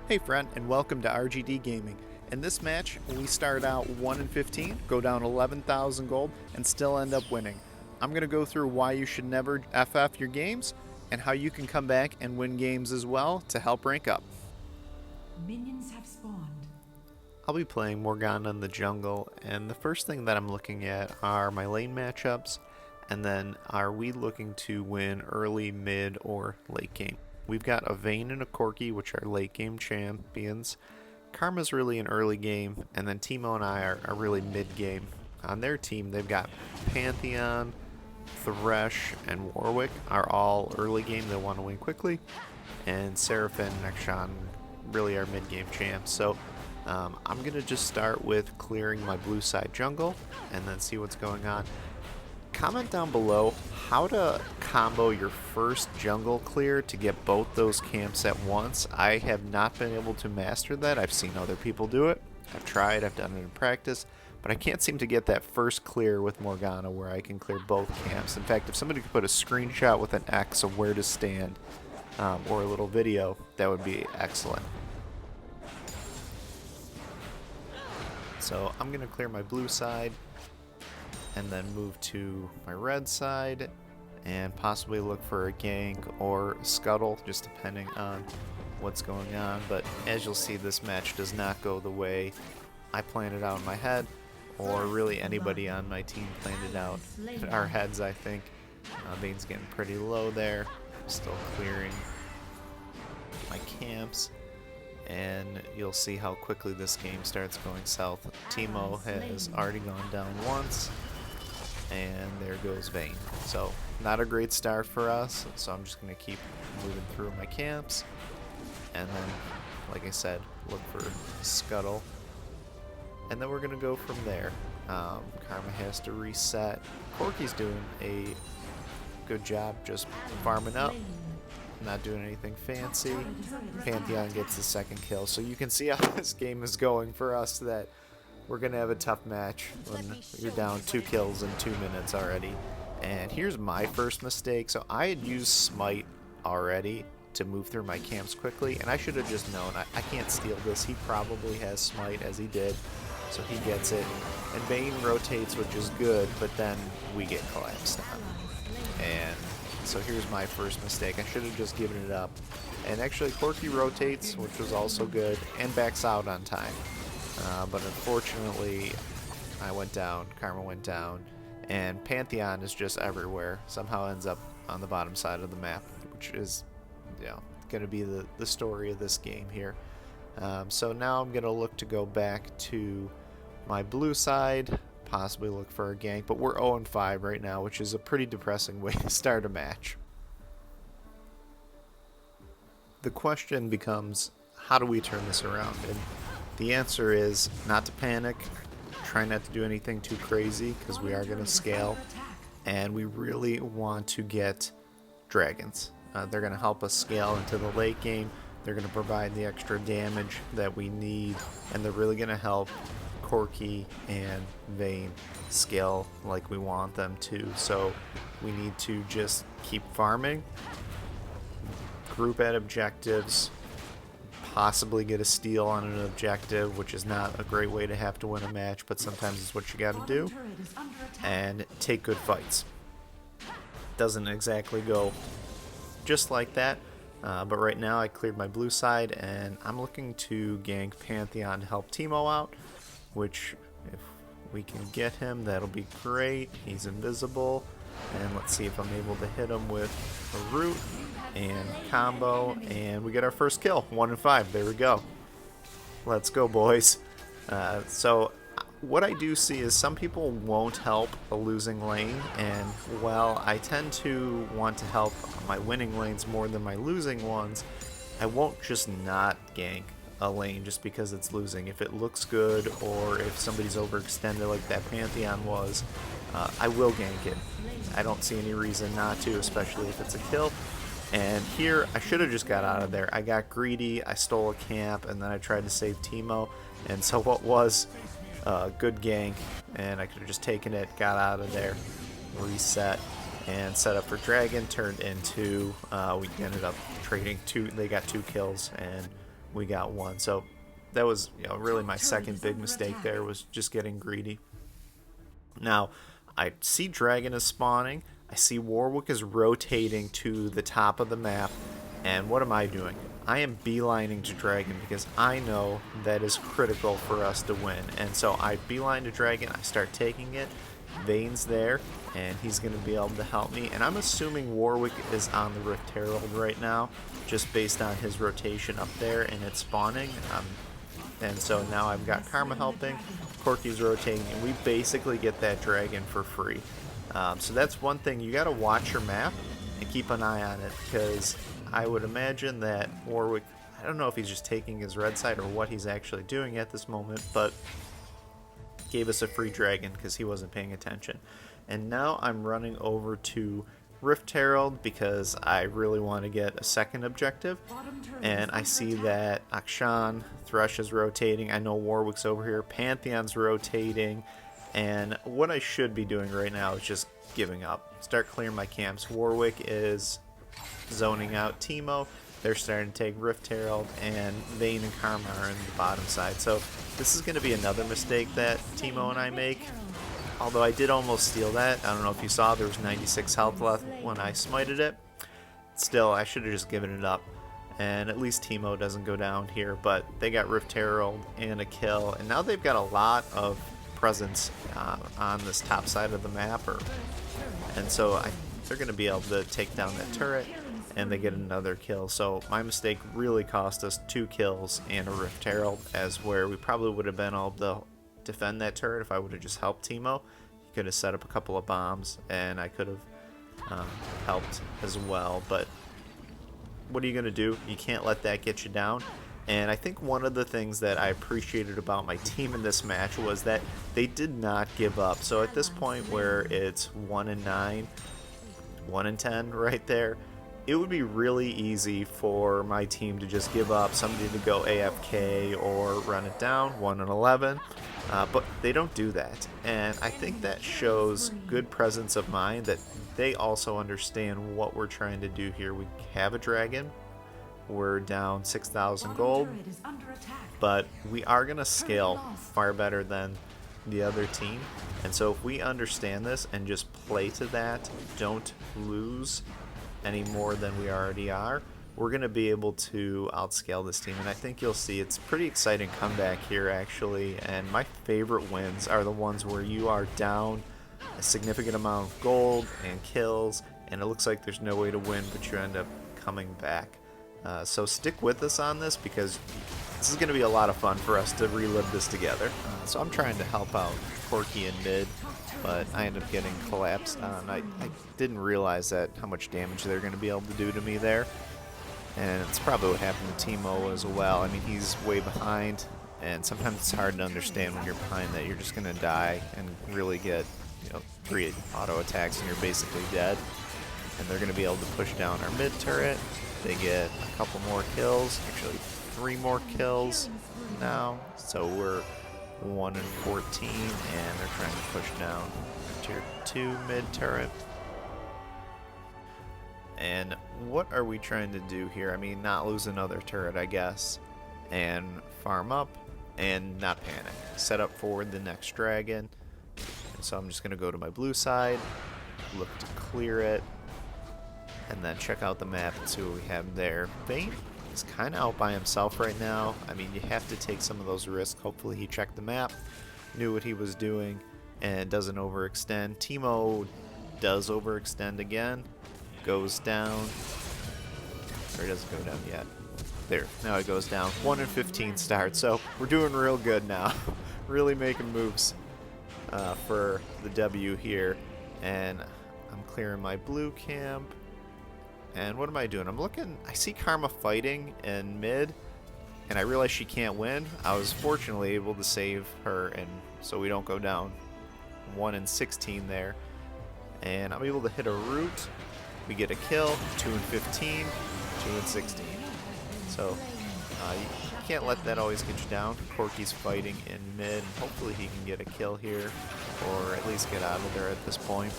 Hey friend, and welcome to RGD Gaming. In this match, we start out 1-15, go down 11,000 gold, and still end up winning. I'm going to go through why you should never FF your games, and how you can come back and win games as well to help rank up. Minions have spawned. I'll be playing Morgana in the jungle, and the first thing that I'm looking at are my lane matchups, and then are we looking to win early, mid, or late game. We've got a Vayne and a Corki, which are late game champions. Karma's really an early game, and then Teemo and I are really mid game. On their team, they've got Pantheon, Thresh, and Warwick are all early game. They want to win quickly, and Seraphine and Nexon really are mid game champs. So I'm gonna just start with clearing my blue side jungle, and then see what's going on. Comment down below how to combo your first jungle clear to get both those camps at once. I have not been able to master that. I've seen other people do it. I've tried, I've done it in practice, but I can't seem to get that first clear with Morgana where I can clear both camps. In fact, if somebody could put a screenshot with an X of where to stand or a little video, that would be excellent. So I'm going to clear my blue side, and then move to my red side and possibly look for a gank or a scuttle, just depending on what's going on. But as you'll see, this match does not go the way I planned it out in my head, or really anybody on my team planned it out in our heads, I think. Vayne's getting pretty low there, still clearing my camps, and you'll see how quickly this game starts going south. Teemo has already gone down once, and there goes Vayne. So not a great start for us, so I'm just going to keep moving through my camps, and then, like I said, look for scuttle, and then we're going to go from there. Karma has to reset. Corki's doing a good job just farming up, not doing anything fancy. Pantheon gets the second kill, so you can see how this game is going for us, that we're going to have a tough match when you're down 2 kills in 2 minutes already. And here's my first mistake. So I had used Smite already to move through my camps quickly, and I should have just known. I can't steal this. He probably has Smite, as he did, so he gets it. And Vayne rotates, which is good, but then we get collapsed on. And so here's my first mistake. I should have just given it up. And actually Corki rotates, which was also good, and backs out on time. But unfortunately, I went down, Karma went down, and Pantheon is just everywhere. Somehow ends up on the bottom side of the map, which is, going to be the story of this game here. So now I'm going to look to go back to my blue side, possibly look for a gank, but we're 0-5 right now, which is a pretty depressing way to start a match. The question becomes, how do we turn this around? And the answer is not to panic, try not to do anything too crazy, because we are going to scale, and we really want to get dragons. They're going to help us scale into the late game, they're going to provide the extra damage that we need, and they're really going to help Corki and Vayne scale like we want them to. So we need to just keep farming, group at objectives, possibly get a steal on an objective, which is not a great way to have to win a match, but sometimes it's what you got to do, and take good fights. Doesn't exactly go just like that, but right now I cleared my blue side, and I'm looking to gank Pantheon to help Teemo out, which if we can get him, that'll be great. He's invisible, and let's see if I'm able to hit him with a root and combo, and we get our first kill. 1-5. There we go. Let's go, boys. So what I do see is some people won't help a losing lane, and while I tend to want to help my winning lanes more than my losing ones, I won't just not gank a lane just because it's losing. If it looks good, or if somebody's overextended like that Pantheon was, I will gank it. I don't see any reason not to, especially if it's a kill. And here, I should have just got out of there. I got greedy, I stole a camp, and then I tried to save Teemo. And so what was a good gank, and I could have just taken it, got out of there, reset, and set up for Dragon, turned into, we ended up trading they got 2 kills, and we got one. So that was, you know, really my second big mistake there, was just getting greedy. Now, I see Dragon is spawning. I see Warwick is rotating to the top of the map. And what am I doing? I am beelining to Dragon because I know that is critical for us to win. And so I beeline to Dragon. I start taking it. Vane's there, and he's going to be able to help me. And I'm assuming Warwick is on the Rift Herald right now, just based on his rotation up there and it's spawning. And so now I've got Karma helping, Corky's rotating, and we basically get that Dragon for free. So that's one thing. You got to watch your map and keep an eye on it, because I would imagine that Warwick, I don't know if he's just taking his red side or what he's actually doing at this moment, but gave us a free Dragon because he wasn't paying attention. And now I'm running over to Rift Herald because I really want to get a second objective. And I see that Akshan, Thresh is rotating. I know Warwick's over here. Pantheon's rotating. And what I should be doing right now is just giving up. Start clearing my camps. Warwick is zoning out Teemo. They're starting to take Rift Herald, and Vayne and Karma are in the bottom side. So this is going to be another mistake that Teemo and I make. Although I did almost steal that. I don't know if you saw, there was 96 health left when I smited it. Still, I should have just given it up. And at least Teemo doesn't go down here. But they got Rift Herald and a kill. And now they've got a lot of presence on this top side of the map. And so they're going to be able to take down that turret. And they get another kill. So my mistake really cost us 2 kills and a Rift Herald, as where we probably would have been able to defend that turret if I would have just helped Teemo. He could have set up a couple of bombs and I could have helped as well. But what are you going to do? You can't let that get you down. And I think one of the things that I appreciated about my team in this match was that they did not give up. So at this point where it's 1-9, 1-10 right there, it would be really easy for my team to just give up, somebody to go AFK or run it down, 1-11, but they don't do that. And I think that shows good presence of mind, that they also understand what we're trying to do here. We have a Dragon, we're down 6,000 gold, but we are going to scale far better than the other team. And so if we understand this and just play to that, don't lose any more than we already are, we're going to be able to outscale this team. And I think you'll see it's pretty exciting comeback here, actually. And my favorite wins are the ones where you are down a significant amount of gold and kills, and it looks like there's no way to win, but you end up coming back. So stick with us on this, because this is going to be a lot of fun for us to relive this together. So I'm trying to help out Corky in mid, but I ended up getting collapsed on. I didn't realize that how much damage they're going to be able to do to me there. And it's probably what happened to Teemo as well. I mean, he's way behind, and sometimes it's hard to understand when you're behind that you're just going to die and really get, 3 auto attacks and you're basically dead. And they're going to be able to push down our mid turret. They get a couple more kills, actually 3 more kills now. So we're 1-14, and they're trying to push down tier 2 mid turret. And what are we trying to do here? I mean, not lose another turret, I guess, and farm up and not panic. Set up for the next dragon. And so I'm just going to go to my blue side, look to clear it, and then check out the map and see what we have there. Vayne is kind of out by himself right now. I mean, you have to take some of those risks. Hopefully he checked the map, knew what he was doing, and doesn't overextend. Teemo does overextend again, goes down, or he doesn't go down yet. There, now it goes down. 1-15 start, so we're doing real good now. Really making moves for the W here. And I'm clearing my blue camp. And what am I doing? I'm looking, I see Karma fighting in mid, and I realize she can't win. I was fortunately able to save her, and so we don't go down 1-16 there. And I'm able to hit a root. We get a kill, 2-15, 2-16. So you can't let that always get you down. Corky's fighting in mid. Hopefully he can get a kill here, or at least get out of there at this point.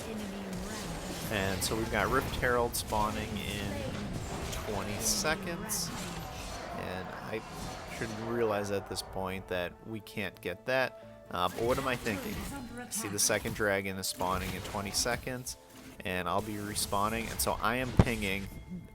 And so we've got Rift Herald spawning in 20 seconds. And I should realize at this point that we can't get that. But what am I thinking? I see the second dragon is spawning in 20 seconds, and I'll be respawning. And so I am pinging.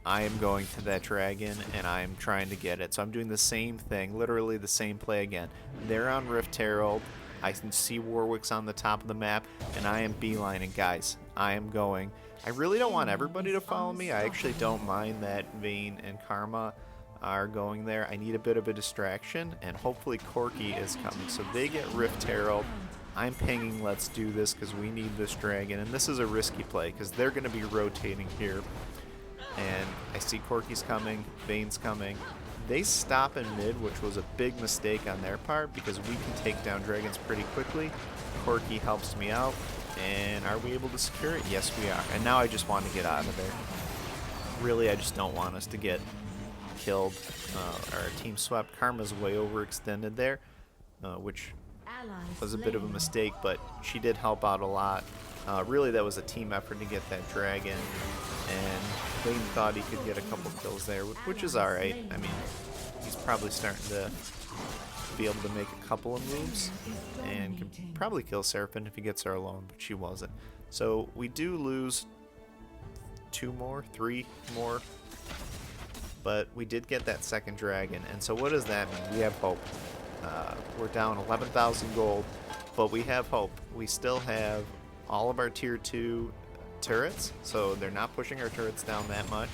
I am going to that dragon, and I am trying to get it. So I'm doing the same thing, literally the same play again. They're on Rift Herald. I can see Warwick's on the top of the map, and I am beelining. Guys, I am going. I really don't want everybody to follow me. I actually don't mind that Vayne and Karma are going there. I need a bit of a distraction, and hopefully Corky is coming. So they get Rift Herald. I'm pinging, let's do this, because we need this dragon. And this is a risky play, because they're going to be rotating here. And I see Corky's coming, Vayne's coming. They stop in mid, which was a big mistake on their part, because we can take down dragons pretty quickly. Corky helps me out. And are we able to secure it? Yes, we are. And now I just want to get out of there. Really, I just don't want us to get killed or team swept. Karma's way overextended there, which was a bit of a mistake, but she did help out a lot. Really, that was a team effort to get that dragon, and Dane thought he could get a couple kills there, which is alright. I mean, he's probably starting to be able to make a couple of moves and can probably kill Seraphine if he gets her alone, but she wasn't. So we do lose 3 more, but we did get that second dragon. And so what does that mean? We have hope. We're down 11,000 gold, but we have hope. We still have all of our tier 2 turrets, so they're not pushing our turrets down that much.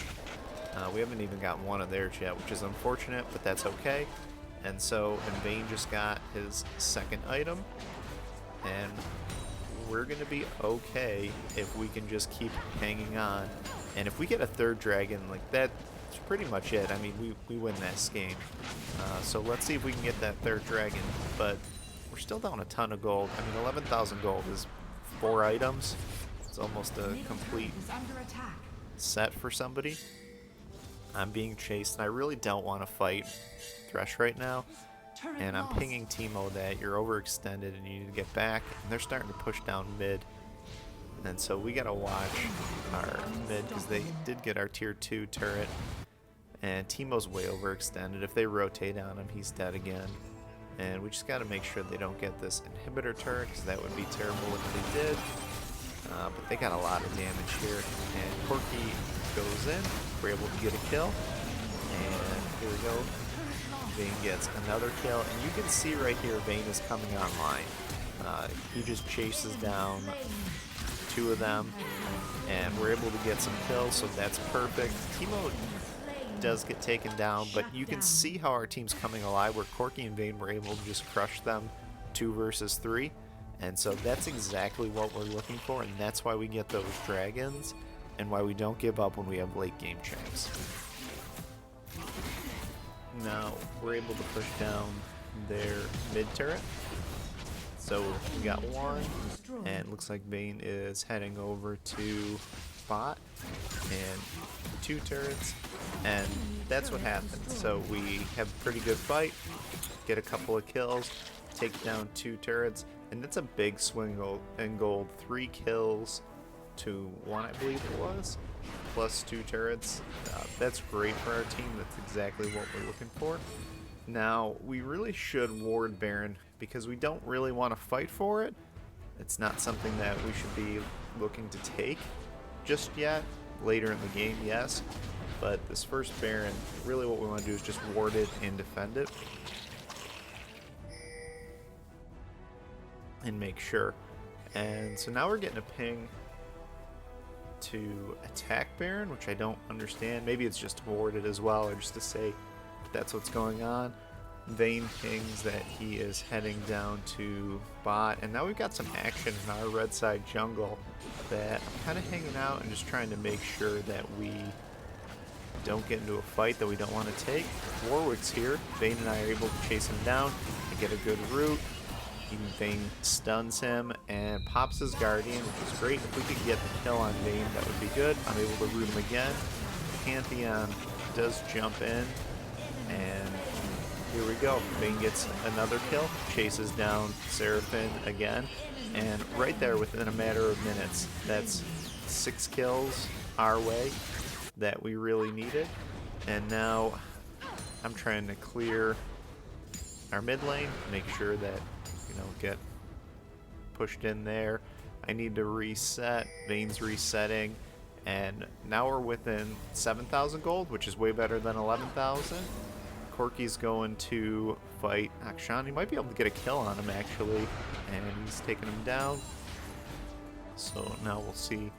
We haven't even gotten one of theirs yet, which is unfortunate, but that's okay. And so, Vayne just got his second item, and we're going to be okay if we can just keep hanging on. And if we get a third dragon, like that's pretty much it. I mean, we win this game. So let's see if we can get that third dragon, but we're still down a ton of gold. I mean, 11,000 gold is 4 items. It's almost a complete set for somebody. I'm being chased, and I really don't want to fight Thresh right now, and I'm pinging Teemo that you're overextended and you need to get back, and they're starting to push down mid, and so we gotta watch our mid because they did get our tier 2 turret, and Teemo's way overextended. If they rotate on him, he's dead again, and we just gotta make sure they don't get this inhibitor turret, because that would be terrible if they did. But they got a lot of damage here, and Corky goes in. We're able to get a kill, and here we go. Vayne gets another kill, and you can see right here Vayne is coming online. He just chases down 2 of them, and we're able to get some kills, so that's perfect. Teemo does get taken down, but you can see how our team's coming alive, where Corky and Vayne were able to just crush them 2 versus 3. And so that's exactly what we're looking for, and that's why we get those dragons, and why we don't give up when we have late game champs. Now we're able to push down their mid turret. So we got 1, and it looks like Vayne is heading over to bot, and 2 turrets, and that's what happened. So we have a pretty good fight, get a couple of kills, take down 2 turrets, and that's a big swing in gold. 3 kills to 1, I believe it was, plus 2 turrets. That's great for our team. That's exactly what we're looking for. Now, we really should ward Baron, because we don't really want to fight for it. It's not something that we should be looking to take just yet. Later in the game, yes. But this first Baron, really what we want to do is just ward it and defend it. And make sure. And so now we're getting a ping to attack Baron, which I don't understand. Maybe it's just to ward it as well, or just to say that's what's going on. Vayne pings that he is heading down to bot, and now we've got some action in our red side jungle that I'm kind of hanging out and just trying to make sure that we don't get into a fight that we don't want to take. Warwick's here. Vayne and I are able to chase him down and get a good route. Vayne stuns him and pops his Guardian, which is great. If we could get the kill on Vayne, that would be good. I'm able to root him again. Pantheon does jump in, and here we go. Vayne gets another kill, chases down Seraphine again, and right there within a matter of minutes, that's 6 kills our way that we really needed. And now I'm trying to clear our mid lane, make sure that, you know, get pushed in there. I need to reset. Vayne's resetting, and now we're within 7,000 gold, which is way better than 11,000. Corky's going to fight Akshan. He might be able to get a kill on him, actually, and he's taking him down. So now we'll see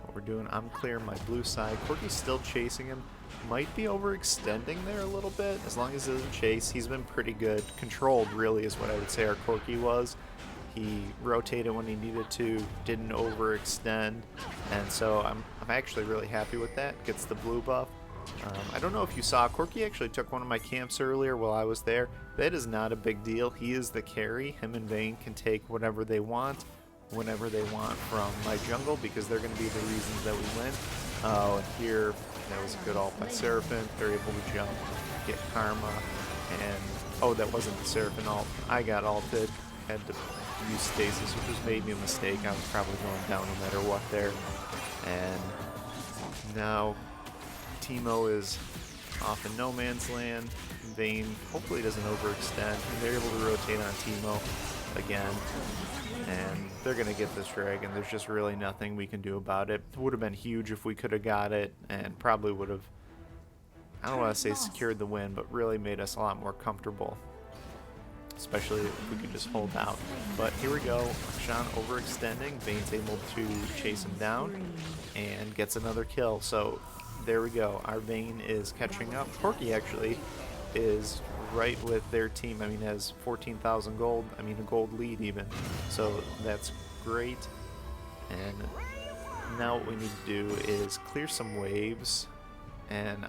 what we're doing. I'm clearing my blue side. Corky's still chasing him. Might be overextending there a little bit. As long as he doesn't chase, he's been pretty good. Controlled, really, is what I would say our Corky was. He rotated when he needed to, didn't overextend, and so I'm actually really happy with that. Gets the blue buff. I don't know if you saw, Corky actually took one of my camps earlier while I was there. That is not a big deal. He is the carry. Him and Vayne can take whatever they want, whenever they want from my jungle, because they're going to be the reasons that we win. Oh, and here, that was a good ult by Seraphim. They're able to jump, get Karma, and oh, that wasn't the Seraphim ult. I got ulted, had to use stasis, which was maybe a mistake. I was probably going down no matter what there. And now Teemo is off in no man's land. Vayne hopefully doesn't overextend, and they're able to rotate on Teemo again. And they're going to get this dragon. There's just really nothing we can do about it. It would have been huge if we could have got it, and probably would have, I don't want to say secured the win, but really made us a lot more comfortable. Especially if we could just hold out. But here we go. Sean overextending. Vayne's able to chase him down and gets another kill. So there we go. Our Vayne is catching up. Corky actually is right with their team. I mean, has 14,000 gold. I mean, a gold lead even. So that's great. And now what we need to do is clear some waves. And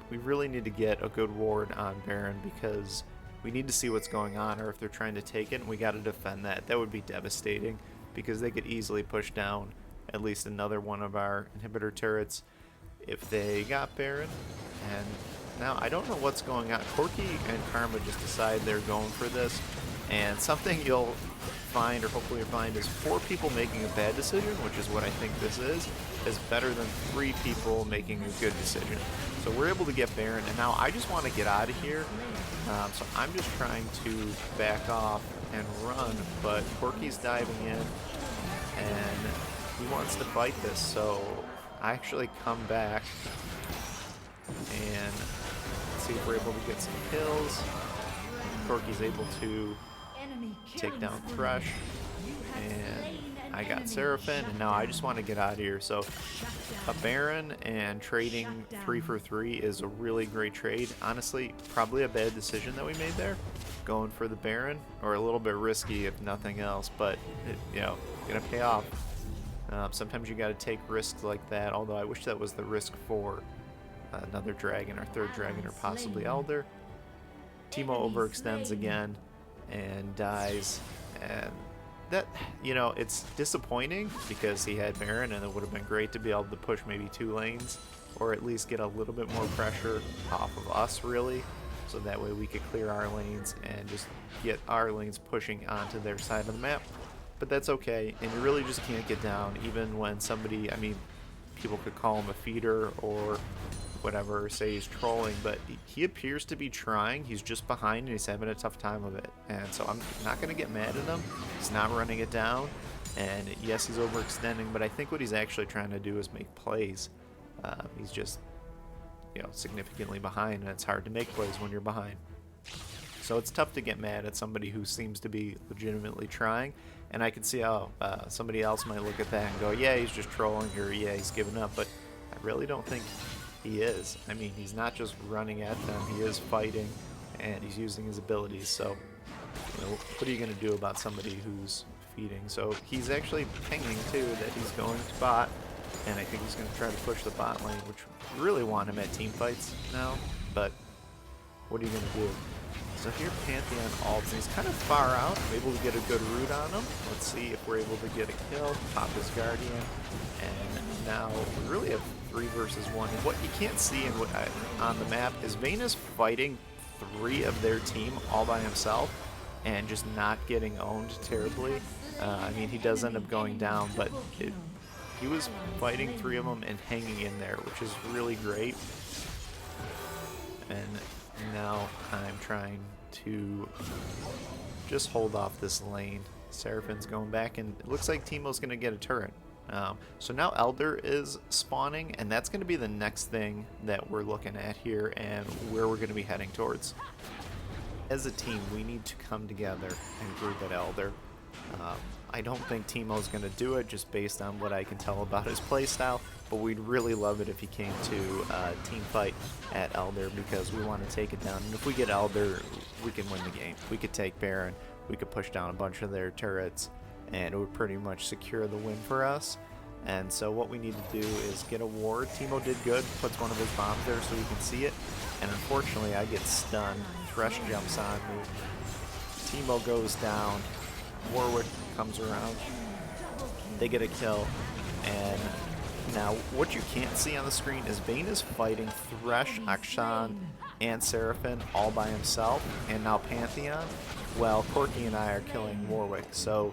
we really need to get a good ward on Baron, because we need to see what's going on, or if they're trying to take it, and we got to defend that. That would be devastating, because they could easily push down at least another one of our inhibitor turrets if they got Baron. And now I don't know what's going on. Corky and Karma just decide they're going for this, and something you'll find, or hopefully you'll find, is 4 people making a bad decision, which is what I think this is better than 3 people making a good decision. So we're able to get Baron, and now I just want to get out of here. So I'm just trying to back off and run, but Corky's diving in, and he wants to fight this. So I actually come back, and let's see if we're able to get some kills. Corky's able to take down Thresh, and I got Seraphim, and now I just want to get out of here. So a Baron and trading 3 for 3 is a really great trade. Honestly, probably a bad decision that we made there, going for the Baron, or a little bit risky if nothing else, but it, you know, gonna pay off. Sometimes you got to take risks like that, although I wish that was the risk for another dragon, or 3rd dragon, or possibly Elder. Teemo overextends again and dies, and that, you know, it's disappointing because he had Baron, and it would have been great to be able to push maybe 2 lanes, or at least get a little bit more pressure off of us, really, so that way we could clear our lanes and just get our lanes pushing onto their side of the map. But that's okay, and you really just can't get down, even when somebody, I mean, people could call him a feeder or whatever, say he's trolling, but he appears to be trying. He's just behind, and he's having a tough time of it, and so I'm not going to get mad at him. He's not running it down, and yes, he's overextending, but I think what he's actually trying to do is make plays. He's just, you know, significantly behind, and it's hard to make plays when you're behind. So it's tough to get mad at somebody who seems to be legitimately trying, and I can see how somebody else might look at that and go, yeah, he's just trolling, or yeah, he's giving up, but I really don't think he is. I mean, he's not just running at them, he is fighting, and he's using his abilities. So, you know, what are you going to do about somebody who's feeding? So he's actually pinging too that he's going to bot, and I think he's going to try to push the bot lane, which we really want him at team fights now, but what are you going to do? So here Pantheon ults, and he's kind of far out. I'm able to get a good root on him. Let's see if we're able to get a kill, pop his Guardian, and now we really have 3 versus 1. And what you can't see on the map is Vayne is fighting 3 of their team all by himself and just not getting owned terribly. I mean, he does end up going down, but he was fighting 3 of them and hanging in there, which is really great. And Now I'm trying to just hold off this lane. Seraphin's going back, and it looks like Teemo's going to get a turret. So now Elder is spawning, and that's going to be the next thing that we're looking at here and where we're going to be heading towards. As a team, we need to come together and group at Elder. I don't think Teemo's going to do it just based on what I can tell about his playstyle, but we'd really love it if he came to team fight at Elder because we want to take it down. And if we get Elder, we can win the game. We could take Baron, we could push down a bunch of their turrets, and it would pretty much secure the win for us. And so what we need to do is get a ward. Teemo did good, puts one of his bombs there so we can see it. And unfortunately, I get stunned. Thresh jumps on me. Teemo goes down. Warwick comes around. They get a kill. And now what you can't see on the screen is Vayne is fighting Thresh, Akshan, and Seraphin all by himself. And now Pantheon. Well, Corki and I are killing Warwick. So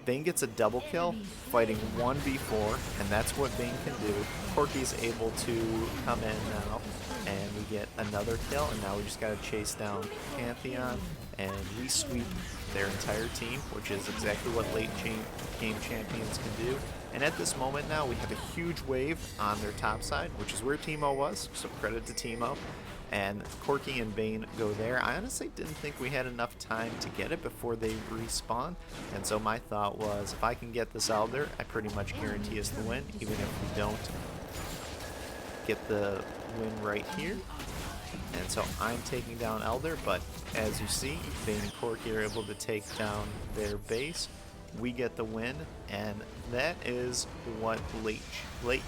Vayne gets a double kill fighting 1v4, and that's what Vayne can do. Corki's able to come in now, and we get another kill, and now we just gotta chase down Pantheon, and we sweep their entire team, which is exactly what late game champions can do. And at this moment now, we have a huge wave on their top side, which is where Teemo was, so credit to Teemo. And Corki and Vayne go there. I honestly didn't think we had enough time to get it before they respawn. And so my thought was, if I can get this Elder, I pretty much guarantee us the win, even if we don't get the win right here. And so I'm taking down Elder, but as you see, Vayne and Corki are able to take down their base. We get the win, and that is what late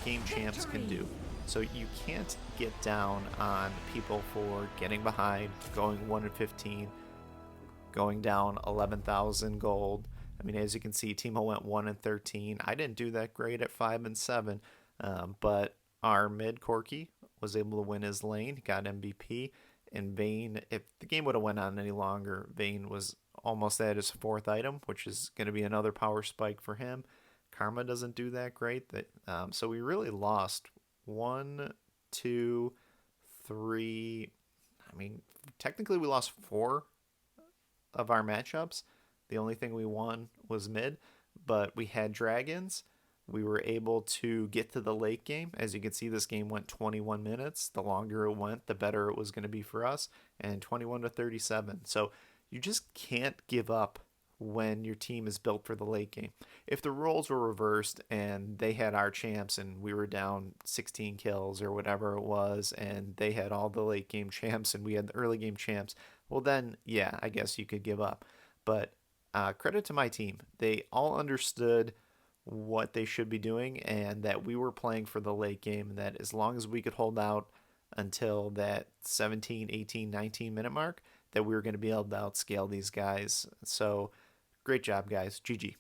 game champs can do. So you can't get down on people for getting behind, going 1-15, going down 11,000 gold. I mean, as you can see, Teemo went 1-13. I didn't do that great at 5-7, but our mid Corki was able to win his lane, got MVP, and Vayne, if the game would have went on any longer, Vayne was almost at his 4th item, which is going to be another power spike for him. Karma doesn't do that great, so we really lost 1, 2, 3. I mean, technically we lost 4 of our matchups. The only thing we won was mid, but we had dragons. We were able to get to the late game. As you can see, this game went 21 minutes. The longer it went, the better it was going to be for us, and 21-37. So you just can't give up when your team is built for the late game. If the roles were reversed and they had our champs and we were down 16 kills or whatever it was, and they had all the late game champs and we had the early game champs, well then, yeah, I guess you could give up. But credit to my team. They all understood what they should be doing and that we were playing for the late game, and that as long as we could hold out until that 17, 18, 19 minute mark, that we were going to be able to outscale these guys. So great job, guys. GG.